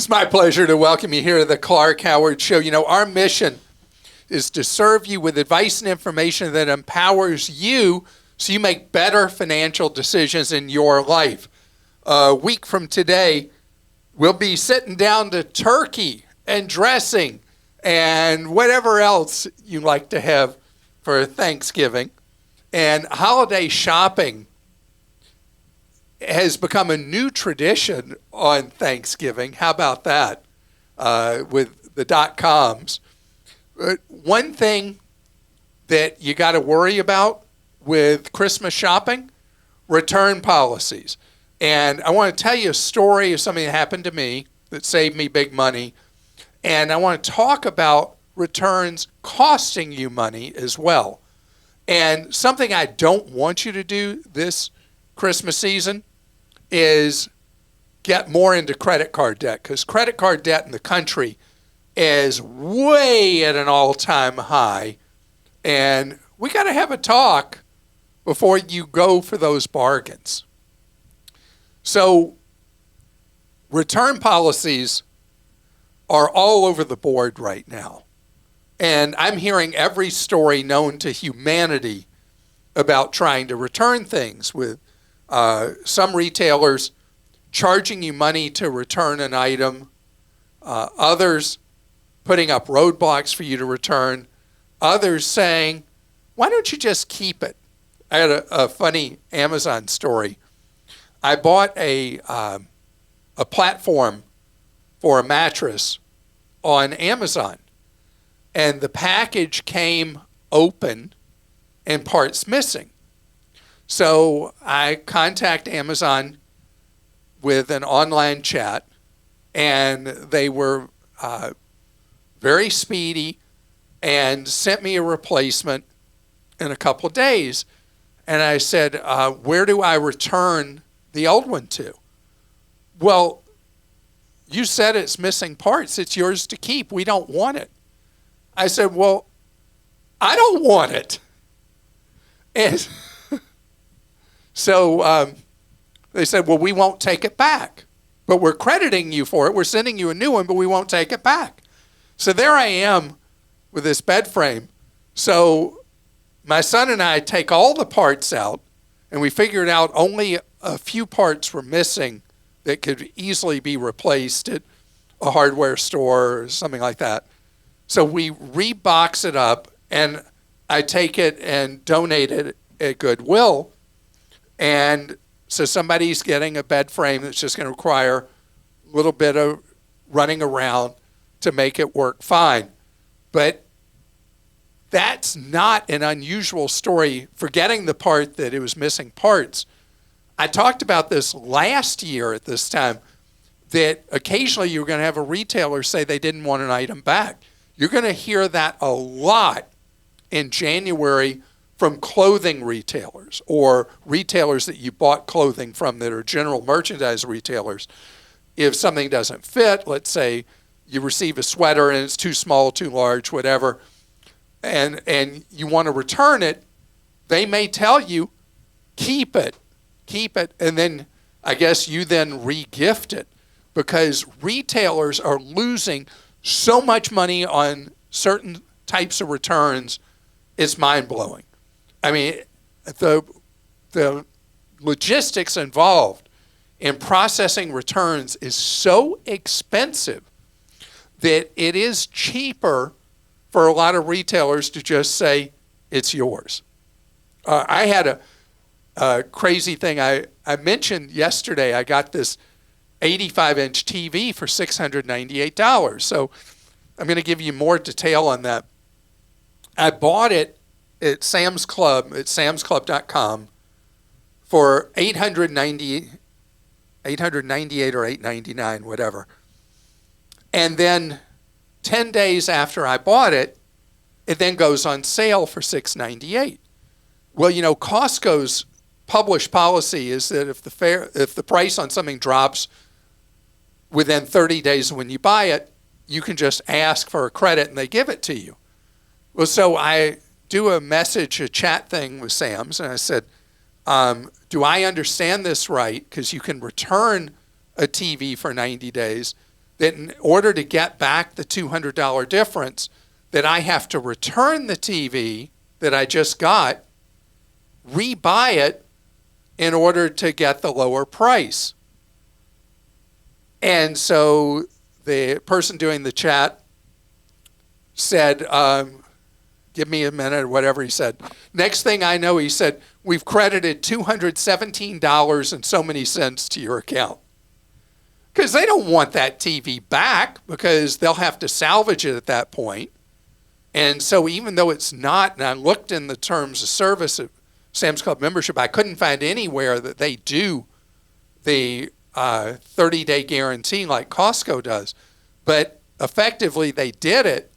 It's my pleasure to welcome you here to the Clark Howard Show. You know, our mission is to serve you with advice and information that empowers you so you make better financial decisions in your life. A week from today, we'll be sitting down to turkey and dressing and whatever else you like to have for Thanksgiving. And holiday shopping has become a new tradition on Thanksgiving. How about that with the .coms? But one thing that you got to worry about with Christmas shopping, return policies. And I want to tell you a story of something that happened to me that saved me big money. And I want to talk about returns costing you money as well. And something I don't want you to do this Christmas season is get more into credit card debt, because credit card debt in the country is way at an all-time high. And we got to have a talk before you go for those bargains. So return policies are all over the board right now. And I'm hearing every story known to humanity about trying to return things, with some retailers charging you money to return an item, others putting up roadblocks for you to return, others saying, why don't you just keep it? I had a funny Amazon story. I bought a platform for a mattress on Amazon, and the package came open and parts missing. So I contact Amazon with an online chat, and they were very speedy and sent me a replacement in a couple of days. And I said, where do I return the old one to? Well, you said it's missing parts. It's yours to keep. We don't want it. I said, well, I don't want it. And so they said, well, we won't take it back, but we're crediting you for it. We're sending you a new one, but we won't take it back. So there I am with this bed frame. So my son and I take all the parts out, and we figured out only a few parts were missing that could easily be replaced at a hardware store or something like that. So we rebox it up, and I take it and donate it at Goodwill. And so somebody's getting a bed frame that's just going to require a little bit of running around to make it work fine. But that's not an unusual story, forgetting the part that it was missing parts. I talked about this last year at this time, that occasionally you're going to have a retailer say they didn't want an item back. You're going to hear that a lot in January from clothing retailers or retailers that you bought clothing from that are general merchandise retailers. If something doesn't fit, let's say you receive a sweater and it's too small, too large, whatever, and you want to return it, they may tell you, keep it, and then I guess you then re-gift it, because retailers are losing so much money on certain types of returns, it's mind-blowing. I mean, the logistics involved in processing returns is so expensive that it is cheaper for a lot of retailers to just say, it's yours. I had a crazy thing. I mentioned yesterday I got this 85-inch TV for $698. So I'm going to give you more detail on that. I bought it at Sam's Club, at samsclub.com, for $898 or $899, whatever. And then 10 days after I bought it, it then goes on sale for $698. Well, you know, Costco's published policy is that if the price on something drops within 30 days when you buy it, you can just ask for a credit and they give it to you. Well, so I do a chat thing with Sam's, and I said, do I understand this right? Because you can return a TV for 90 days, that in order to get back the $200 difference, that I have to return the TV that I just got, rebuy it in order to get the lower price. And so the person doing the chat said, give me a minute, or whatever he said. Next thing I know, he said, we've credited $217 and so many cents to your account. Because they don't want that TV back, because they'll have to salvage it at that point. And so even though it's not, and I looked in the terms of service of Sam's Club membership, I couldn't find anywhere that they do the 30-day guarantee like Costco does. But effectively, they did it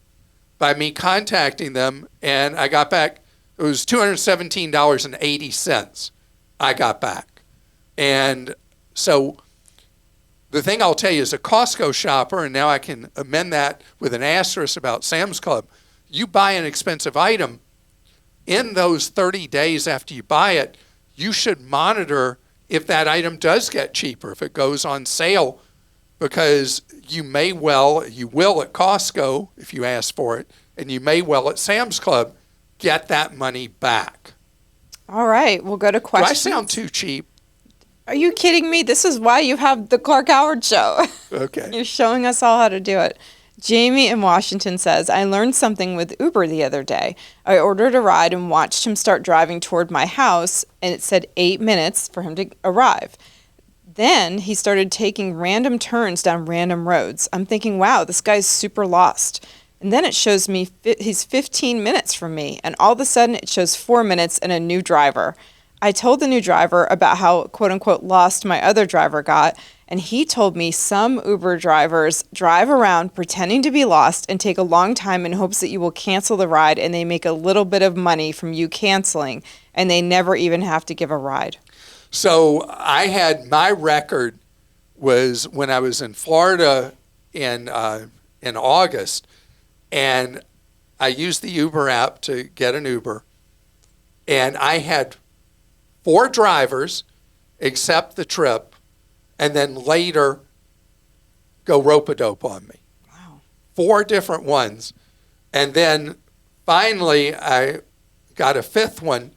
by me contacting them, and I got back, it was $217.80 I got back. And so the thing I'll tell you as a Costco shopper, and now I can amend that with an asterisk about Sam's Club, you buy an expensive item, in those 30 days after you buy it, you should monitor if that item does get cheaper, if it goes on sale, because you will at Costco if you ask for it, and you may well at Sam's Club get that money back. All right, we'll go to questions. Do I sound too cheap? Are you kidding me? This is why you have the Clark Howard Show. Okay. You're showing us all how to do it. Jamie in Washington says, I learned something with Uber the other day. I ordered a ride and watched him start driving toward my house, and it said 8 minutes for him to arrive. Then he started taking random turns down random roads. I'm thinking, wow, this guy's super lost. And then it shows me he's 15 minutes from me, and all of a sudden it shows 4 minutes and a new driver. I told the new driver about how, quote-unquote, lost my other driver got, and he told me some Uber drivers drive around pretending to be lost and take a long time in hopes that you will cancel the ride, and they make a little bit of money from you canceling, and they never even have to give a ride. So I had, my record was when I was in Florida in August, and I used the Uber app to get an Uber, and I had 4 drivers accept the trip and then later go rope-a-dope on me. Wow. 4 different ones. And then finally I got a 5th one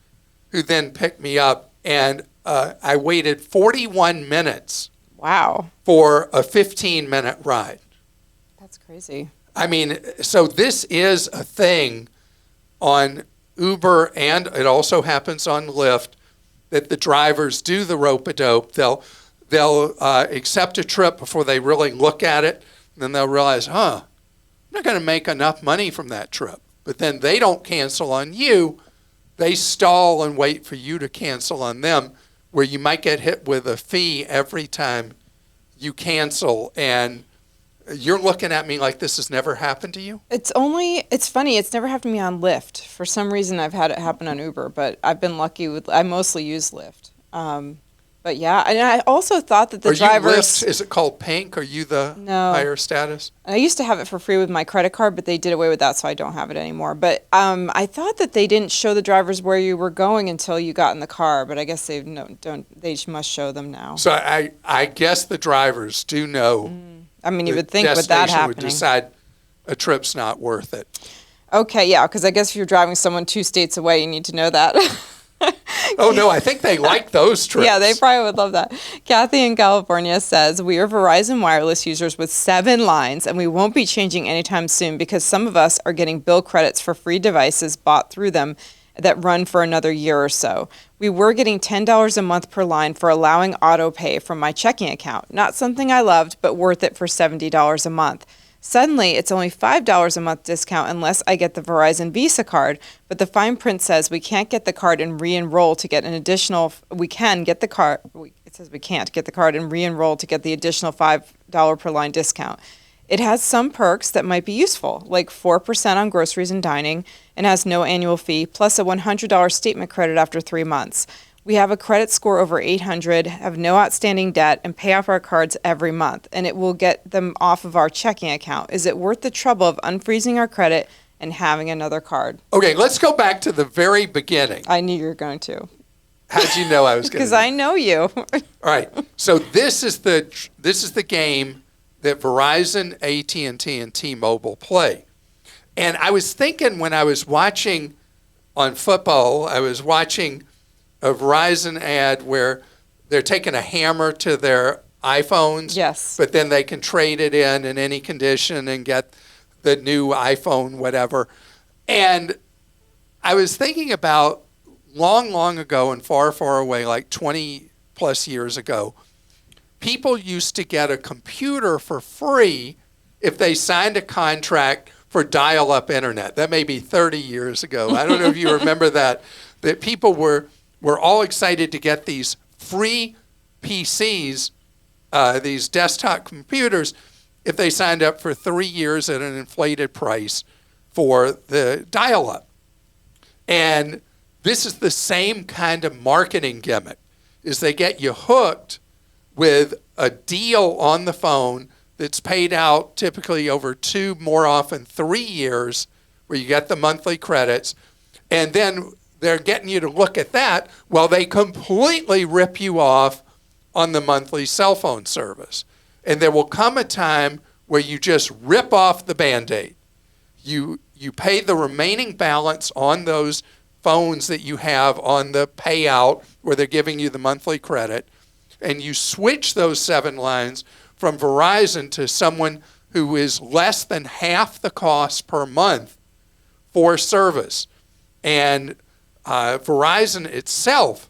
who then picked me up, and I waited 41 minutes. Wow. For a 15-minute ride. That's crazy. I mean, so this is a thing on Uber, and it also happens on Lyft, that the drivers do the rope-a-dope. They'll accept a trip before they really look at it, and then they'll realize, I'm not going to make enough money from that trip. But then they don't cancel on you. They stall and wait for you to cancel on them, where you might get hit with a fee every time you cancel. And you're looking at me like this has never happened to you? It's funny, it's never happened to me on Lyft. For some reason, I've had it happen on Uber, but I've been lucky I mostly use Lyft. But yeah, and I also thought that the drivers... Are you Lyft? Is it called Pink? Are you the higher status? I used to have it for free with my credit card, but they did away with that, so I don't have it anymore. But I thought that they didn't show the drivers where you were going until you got in the car, but I guess they must show them now. So I guess the drivers do know. I mean, you would think with that happening, would decide a trip's not worth it. Okay, yeah, because I guess if you're driving someone 2 states away, you need to know that. Oh, no, I think they like those trips. Yeah, they probably would love that. Kathy in California says, we are Verizon wireless users with 7 lines, and we won't be changing anytime soon because some of us are getting bill credits for free devices bought through them that run for another year or so. We were getting $10 a month per line for allowing auto pay from my checking account. Not something I loved, but worth it for $70 a month. Suddenly, it's only $5 a month discount unless I get the Verizon Visa card, but the fine print says we can't get the card and re-enroll to get an additional, we can get the card, it says we can't get the card and re-enroll to get the additional $5 per line discount. It has some perks that might be useful, like 4% on groceries and dining, and has no annual fee, plus a $100 statement credit after 3 months. We have a credit score over 800, have no outstanding debt, and pay off our cards every month, and it will get them off of our checking account. Is it worth the trouble of unfreezing our credit and having another card? Okay, let's go back to the very beginning. I knew you were going to. How'd you know I was going to? Because I know you. All right, so this is the game that Verizon, AT&T, and T-Mobile play. And I was thinking when I was watching on football, I was watching a Verizon ad where they're taking a hammer to their iPhones, Yes. but then they can trade it in any condition and get the new iPhone, whatever. And I was thinking about long, long ago and far, far away, like 20 plus years ago, people used to get a computer for free if they signed a contract for dial-up internet. That may be 30 years ago. I don't know if you remember that people were all excited to get these free PCs, these desktop computers, if they signed up for 3 years at an inflated price for the dial-up. And this is the same kind of marketing gimmick, is they get you hooked with a deal on the phone that's paid out typically over 2, more often 3 years, where you get the monthly credits, and then they're getting you to look at that while they completely rip you off on the monthly cell phone service. And there will come a time where you just rip off the Band-Aid. You pay the remaining balance on those phones that you have on the payout where they're giving you the monthly credit, and you switch those 7 lines from Verizon to someone who is less than half the cost per month for service. And Verizon itself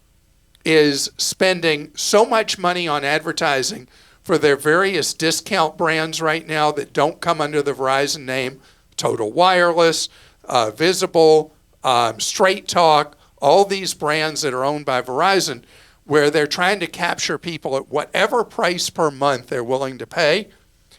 is spending so much money on advertising for their various discount brands right now that don't come under the Verizon name: Total Wireless, Visible, Straight Talk, all these brands that are owned by Verizon, where they're trying to capture people at whatever price per month they're willing to pay.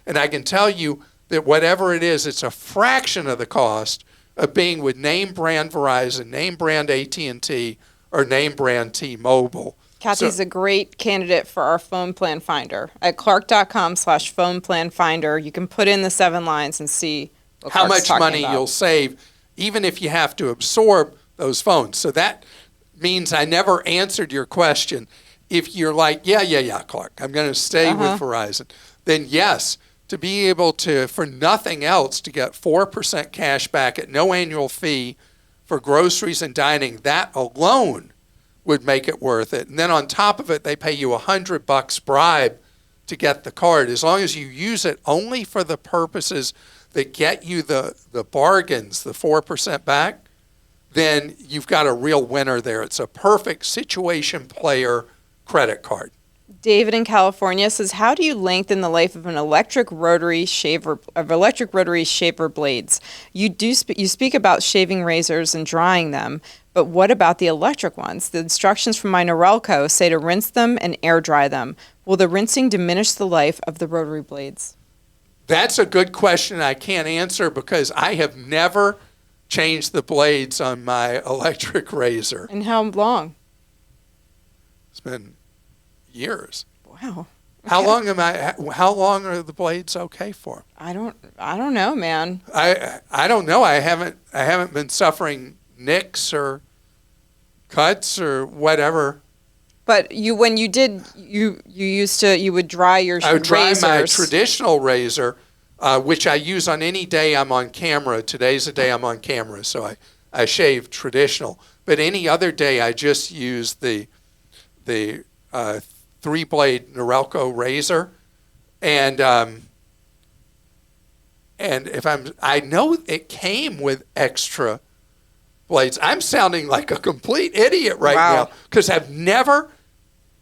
And I can tell you that whatever it is, it's a fraction of the cost of being with name brand Verizon, name brand AT&T, or name brand T-Mobile. Kathy's a great candidate for our phone plan finder. At clark.com/phone plan finder, you can put in the 7 lines and see what how Clark's much talking money about. you'll save, even if you have to absorb those phones. So that means I never answered your question. If you're like, yeah, Clark, I'm going to stay with Verizon, then yes, to be able to, for nothing else, to get 4% cash back at no annual fee for groceries and dining, that alone would make it worth it. And then on top of it, they pay you $100 bribe to get the card. As long as you use it only for the purposes that get you the bargains, the 4% back, then you've got a real winner there. It's a perfect situation player credit card. David in California says, how do you lengthen the life of an electric rotary shaver blades? You speak about shaving razors and drying them, but what about the electric ones? The instructions from my Norelco say to rinse them and air dry them. Will the rinsing diminish the life of the rotary blades? That's a good question I can't answer because I have never changed the blades on my electric razor. And how long? It's been years. Wow. How long are the blades okay for? I don't know, man. I don't know. I haven't been suffering nicks or cuts or whatever. But you would dry your razors. I would dry my traditional razor, which I use on any day I'm on camera. Today's the day I'm on camera, so I shave traditional. But any other day, I just use the 3-blade Norelco razor, and if I know it came with extra blades. I'm sounding like a complete idiot right now because I've never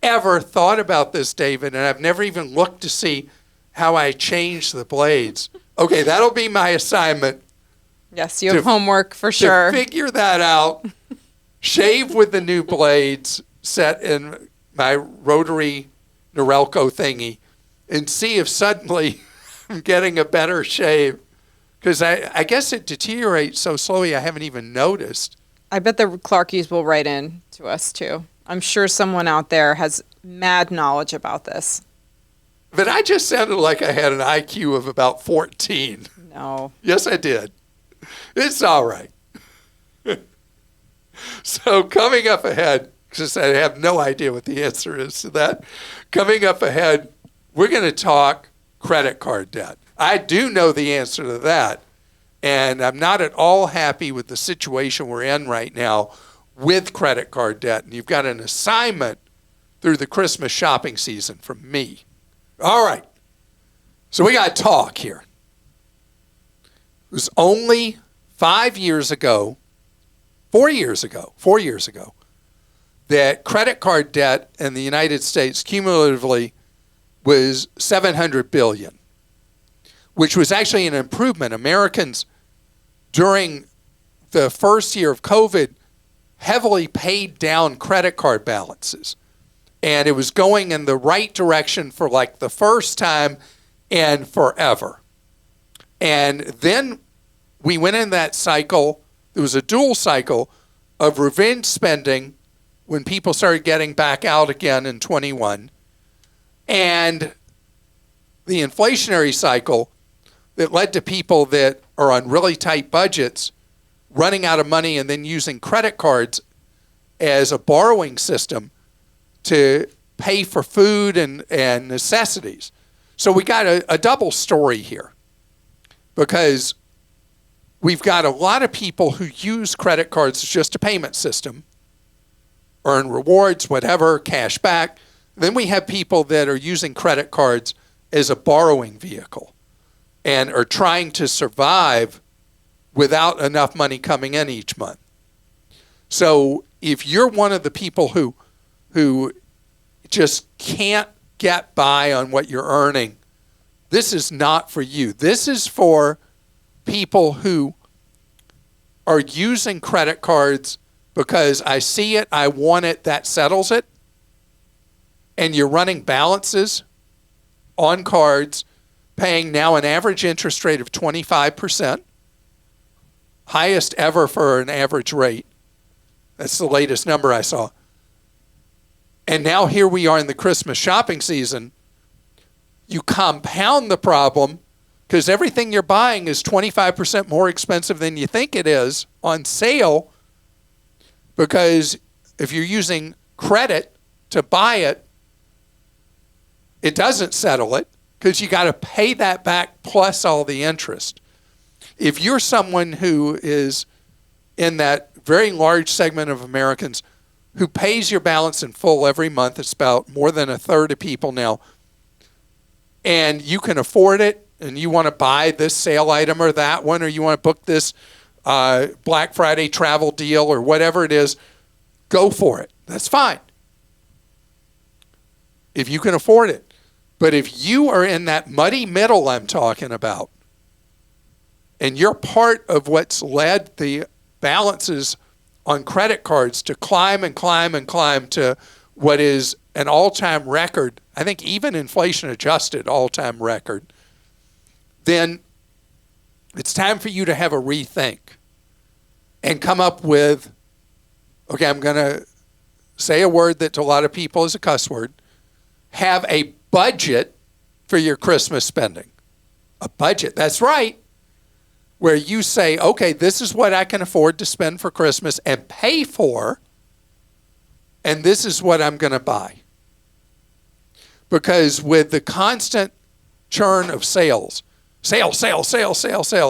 ever thought about this, David, and I've never even looked to see how I change the blades. Okay, that'll be my assignment. Yes, you have homework for sure. To figure that out, shave with the new blades set in my rotary Norelco thingy, and see if suddenly I'm getting a better shave. Because I guess it deteriorates so slowly I haven't even noticed. I bet the Clarkies will write in to us too. I'm sure someone out there has mad knowledge about this. But I just sounded like I had an IQ of about 14. No. Yes, I did. It's all right. So coming up ahead, because I have no idea what the answer is to that. Coming up ahead, we're going to talk credit card debt? I do know the answer to that, and I'm not at all happy with the situation we're in right now with credit card debt. And you've got an assignment through the Christmas shopping season from me. All right. So we got to talk here. It was only 4 years ago, that credit card debt in the United States cumulatively was $700 billion, which was actually an improvement. Americans, during the first year of COVID, heavily paid down credit card balances. And it was going in the right direction for like the first time in forever. And then we went in that cycle. There was a dual cycle of revenge spending when people started getting back out again in 21, and the inflationary cycle that led to people that are on really tight budgets running out of money and then using credit cards as a borrowing system to pay for food and necessities. So we got a double story here, because we've got a lot of people who use credit cards as just a payment system, earn rewards, whatever, cash back. Then we have people that are using credit cards as a borrowing vehicle and are trying to survive without enough money coming in each month. So if you're one of the people who just can't get by on what you're earning, this is not for you. This is for people who are using credit cards because I see it, I want it, that settles it, and you're running balances on cards, paying now an average interest rate of 25%, highest ever for an average rate. That's the latest number I saw. And now here we are in the Christmas shopping season. You compound the problem because everything you're buying is 25% more expensive than you think it is on sale, because if you're using credit to buy it, it doesn't settle it because you got to pay that back plus all the interest. If you're someone who is in that very large segment of Americans who pays your balance in full every month, it's about more than a third of people now, and you can afford it, and you want to buy this sale item or that one, or you want to book this Black Friday travel deal or whatever it is, go for it. That's fine, if you can afford it. But if you are in that muddy middle I'm talking about, and you're part of what's led the balances on credit cards to climb and climb and climb to what is an all-time record, I think even inflation-adjusted all-time record, then it's time for you to have a rethink and come up with, okay, I'm going to say a word that to a lot of people is a cuss word, have a budget for your Christmas spending. A budget, that's right, where you say, okay, this is what I can afford to spend for Christmas and pay for, and this is what I'm going to buy. Because with the constant churn of sales, sale,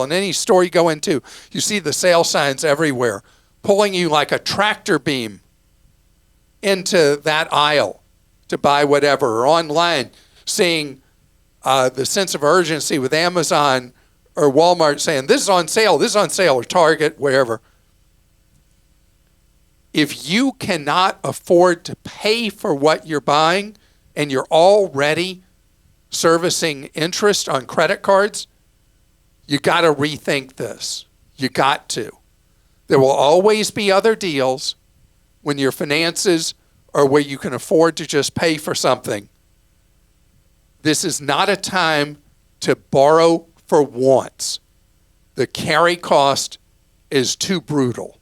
and any store you go into, you see the sale signs everywhere, pulling you like a tractor beam into that aisle to buy whatever, or online, seeing the sense of urgency with Amazon or Walmart saying, this is on sale, or Target, wherever. If you cannot afford to pay for what you're buying and you're already servicing interest on credit cards, you got to rethink this. You got to. There will always be other deals when your finances are where you can afford to just pay for something. This is not a time to borrow for wants. The carry cost is too brutal.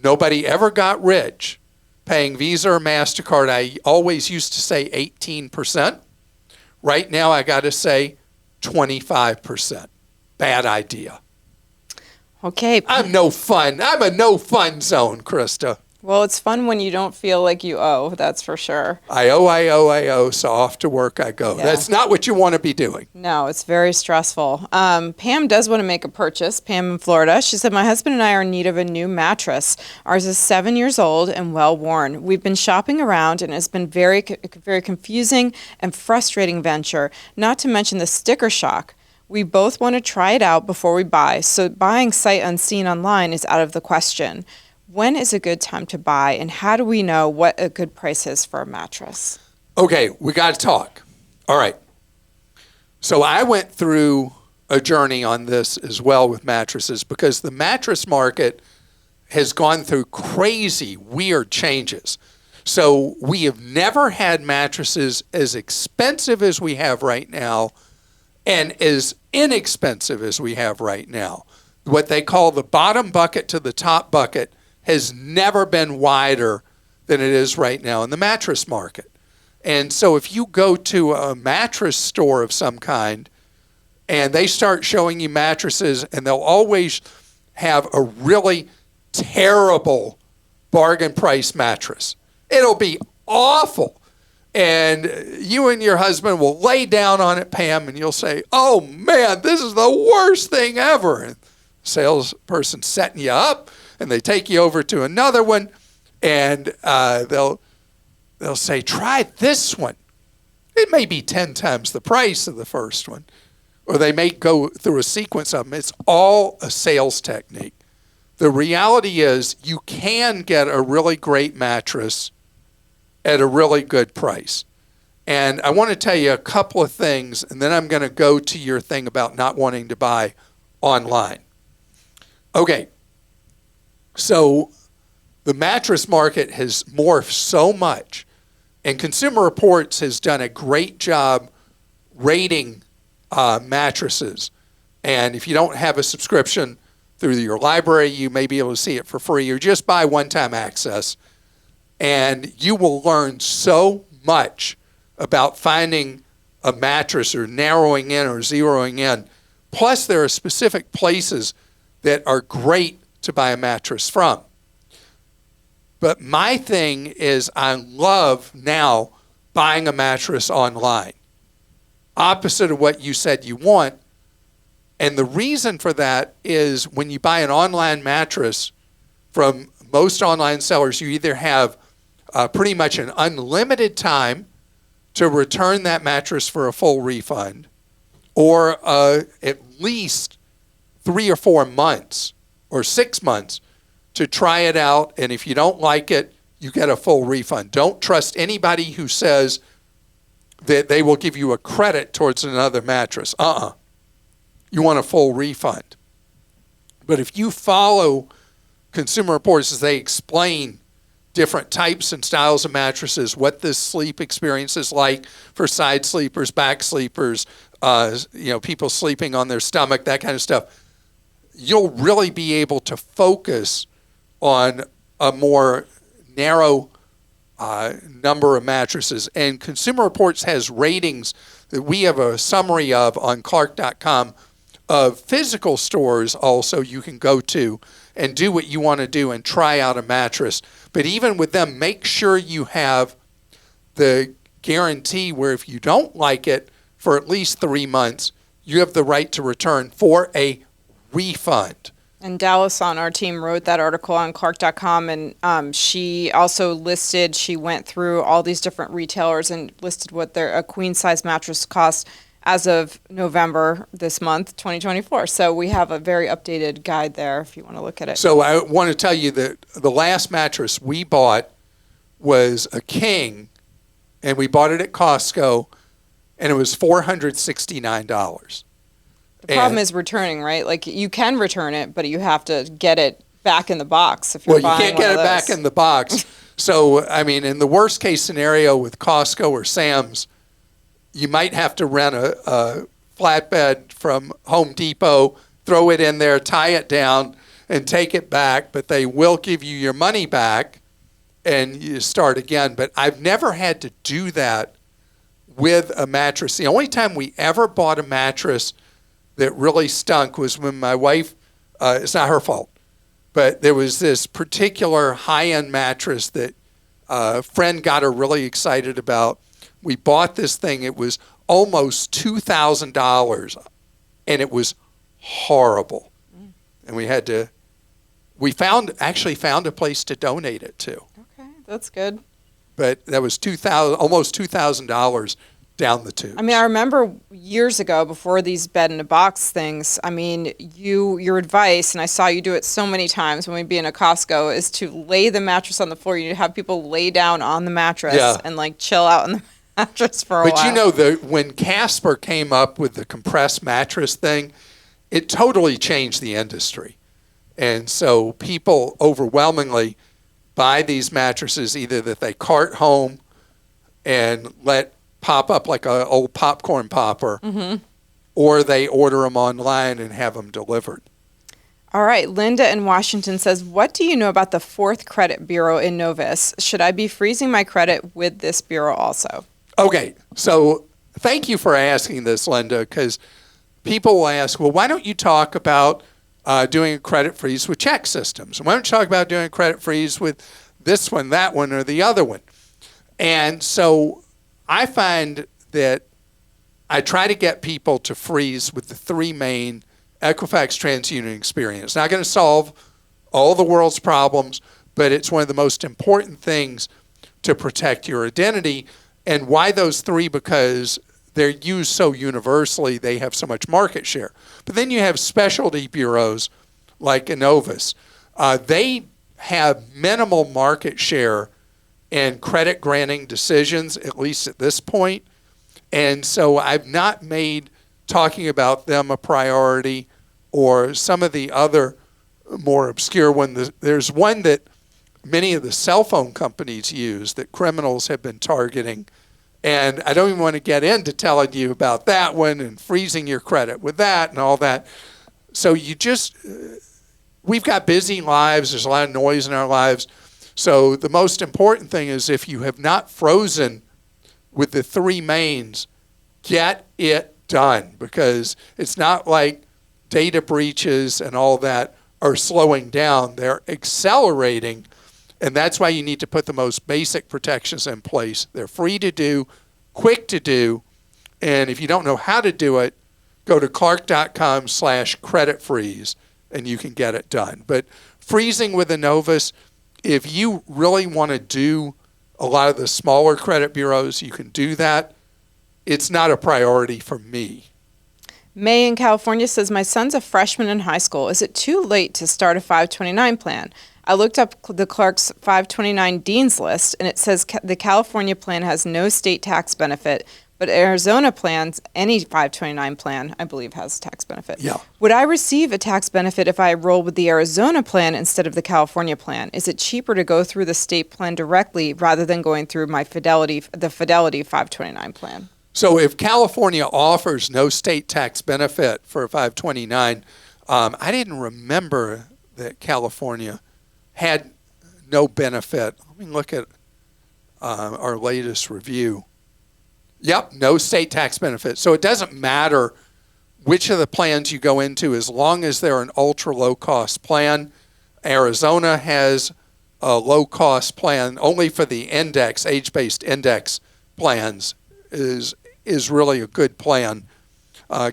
Nobody ever got rich paying Visa or MasterCard. I always used to say 18%. Right now, I got to say 25%. Bad idea. Okay. I'm a no fun zone, Christa. Well, it's fun when you don't feel like you owe, that's for sure. I owe, so off to work I go. Yeah. That's not what you want to be doing. No, it's very stressful. Pam does want to make a purchase. Pam in Florida. She said, my husband and I are in need of a new mattress. Ours is 7 years old and well worn. We've been shopping around and it's been very confusing and frustrating venture, not to mention the sticker shock. We both want to try it out before we buy, so buying sight unseen online is out of the question. When is a good time to buy, and how do we know what a good price is for a mattress? Okay, we got to talk. All right. So I went through a journey on this as well with mattresses because the mattress market has gone through crazy, weird changes. So we have never had mattresses as expensive as we have right now and as inexpensive as we have right now. What they call the bottom bucket to the top bucket has never been wider than it is right now in the mattress market. And so if you go to a mattress store of some kind and they start showing you mattresses, and they'll always have a really terrible bargain price mattress. It'll be awful. And you and your husband will lay down on it, Pam, and you'll say, oh man, this is the worst thing ever. And the salesperson's setting you up, and they take you over to another one, and they'll say, try this one. It may be 10 times the price of the first one, or they may go through a sequence of them. It's all a sales technique. The reality is you can get a really great mattress at a really good price. And I want to tell you a couple of things, and then I'm going to go to your thing about not wanting to buy online. Okay. So the mattress market has morphed so much, and Consumer Reports has done a great job rating mattresses. And if you don't have a subscription through your library, you may be able to see it for free or just buy one-time access. And you will learn so much about finding a mattress or narrowing in or zeroing in. Plus, there are specific places that are great to buy a mattress from. But my thing is I love now buying a mattress online. Opposite of what you said you want. And the reason for that is when you buy an online mattress from most online sellers, you either have pretty much an unlimited time to return that mattress for a full refund, or at least 3 or 4 months or 6 months to try it out. And if you don't like it, you get a full refund. Don't trust anybody who says that they will give you a credit towards another mattress. You want a full refund. But if you follow Consumer Reports as they explain different types and styles of mattresses, what this sleep experience is like for side sleepers, back sleepers, people sleeping on their stomach, that kind of stuff, you'll really be able to focus on a more narrow number of mattresses. And Consumer Reports has ratings that we have a summary of on Clark.com of physical stores also you can go to and do what you want to do and try out a mattress. But even with them, make sure you have the guarantee where if you don't like it for at least 3 months, you have the right to return for a refund. And Dallas on our team wrote that article on Clark.com, and she also listed, she went through all these different retailers and listed what a queen-size mattress costs as of November this month, 2024. So we have a very updated guide there if you want to look at it. So I want to tell you that the last mattress we bought was a king, and we bought it at Costco, and it was $469. The problem is returning, right? Like you can return it, but you have to get it back in the box if you're buying one of those. Well, you can't get it back in the box. So, I mean, in the worst case scenario with Costco or Sam's, you might have to rent a flatbed from Home Depot, throw it in there, tie it down, and take it back. But they will give you your money back, and you start again. But I've never had to do that with a mattress. The only time we ever bought a mattress that really stunk was when my wife, it's not her fault, But there was this particular high-end mattress that a friend got her really excited about. We bought this thing. It was almost $2,000, and it was horrible. And we actually found a place to donate it to. Okay, that's good. But that was almost $2,000 down the tubes. I mean, I remember years ago, before these bed in a box things, I mean, your advice, and I saw you do it so many times when we'd be in a Costco, is to lay the mattress on the floor. You need to have people lay down on the mattress and like chill out on the mattress for a while. But you know, when Casper came up with the compressed mattress thing, it totally changed the industry. And so people overwhelmingly buy these mattresses either that they cart home and let pop up like an old popcorn popper, or they order them online and have them delivered. All right. Linda in Washington says, what do you know about the fourth credit bureau in Innovis? Should I be freezing my credit with this bureau also? Okay. So thank you for asking this, Linda, because people will ask, well, why don't you talk about doing a credit freeze with check systems? Why don't you talk about doing a credit freeze with this one, that one, or the other one? And so I find that I try to get people to freeze with the three main Equifax TransUnion experience. Not going to solve all the world's problems, but it's one of the most important things to protect your identity. And why those three? Because they're used so universally, they have so much market share. But then you have specialty bureaus like Innovis. They have minimal market share in credit granting decisions, at least at this point. And so I've not made talking about them a priority, or some of the other more obscure ones. There's one that many of the cell phone companies use that criminals have been targeting. And I don't even want to get into telling you about that one and freezing your credit with that and all that. So we've got busy lives. There's a lot of noise in our lives. So the most important thing is, if you have not frozen with the three mains, get it done, because it's not like data breaches and all that are slowing down. They're accelerating, and that's why you need to put the most basic protections in place. They're free to do, quick to do, and if you don't know how to do it, go to clark.com/credit freeze, and you can get it done. But freezing with Innovis, if you really want to do a lot of the smaller credit bureaus, you can do that. It's not a priority for me. May in California says, my son's a freshman in high school. Is it too late to start a 529 plan? I looked up the Clark's 529 Dean's List, and it says the California plan has no state tax benefit, but Arizona plans, any 529 plan, I believe, has tax benefit. Yeah. Would I receive a tax benefit if I enroll with the Arizona plan instead of the California plan? Is it cheaper to go through the state plan directly rather than going through the Fidelity 529 plan? So if California offers no state tax benefit for a 529, I didn't remember that California had no benefit. Let me look at our latest review. Yep, no state tax benefit. So it doesn't matter which of the plans you go into as long as they're an ultra low-cost plan. Arizona has a low-cost plan only for the index, age-based index plans is really a good plan.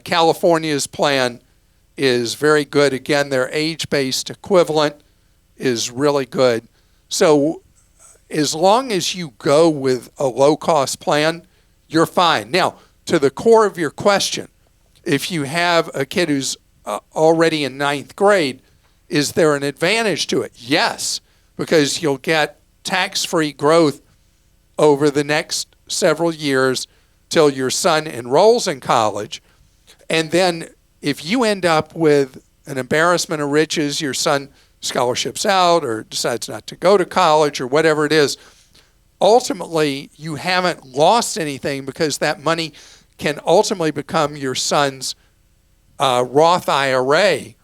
California's plan is very good. Again, their age-based equivalent is really good. So as long as you go with a low-cost plan, you're fine. Now, to the core of your question, if you have a kid who's already in ninth grade, is there an advantage to it? Yes, because you'll get tax-free growth over the next several years till your son enrolls in college. And then if you end up with an embarrassment of riches, your son scholarships out or decides not to go to college or whatever it is, ultimately you haven't lost anything, because that money can ultimately become your son's Roth IRA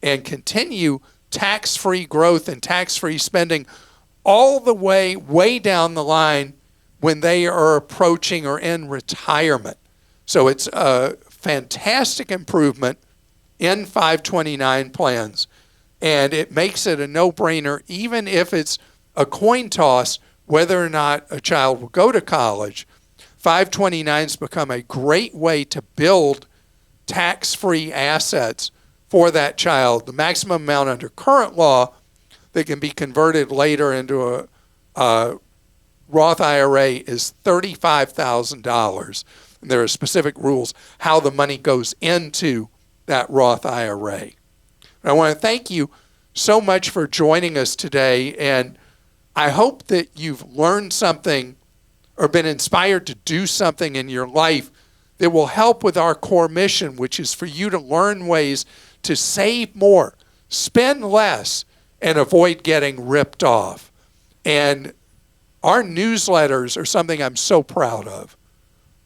and continue tax-free growth and tax-free spending all the way down the line when they are approaching or in retirement. So it's a fantastic improvement in 529 plans. And it makes it a no-brainer, even if it's a coin toss, whether or not a child will go to college. 529s become a great way to build tax-free assets for that child. The maximum amount under current law that can be converted later into a Roth IRA is $35,000. And there are specific rules how the money goes into that Roth IRA. And I want to thank you so much for joining us today, and I hope that you've learned something or been inspired to do something in your life that will help with our core mission, which is for you to learn ways to save more, spend less, and avoid getting ripped off. And our newsletters are something I'm so proud of.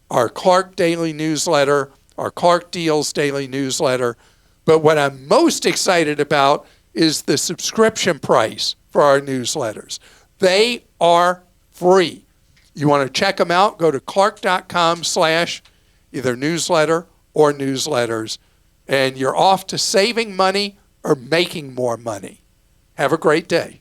Our Clark Daily Newsletter, our Clark Deals Daily Newsletter. But what I'm most excited about is the subscription price for our newsletters. They are free. You want to check them out, go to clark.com/either newsletter or newsletters, and you're off to saving money or making more money. Have a great day.